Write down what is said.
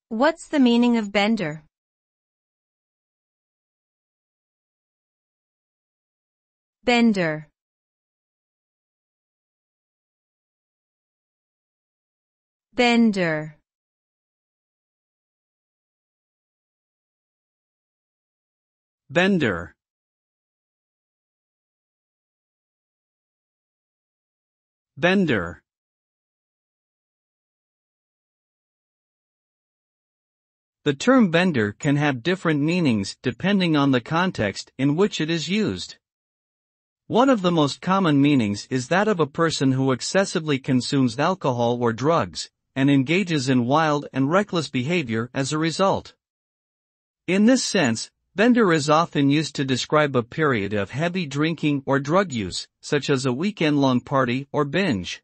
What's the meaning of bender? Bender. Bender. Bender. Bender. The term bender can have different meanings depending on the context in which it is used. One of the most common meanings is that of a person who excessively consumes alcohol or drugs, and engages in wild and reckless behavior as a result. In this sense, bender is often used to describe a period of heavy drinking or drug use, such as a weekend-long party or binge.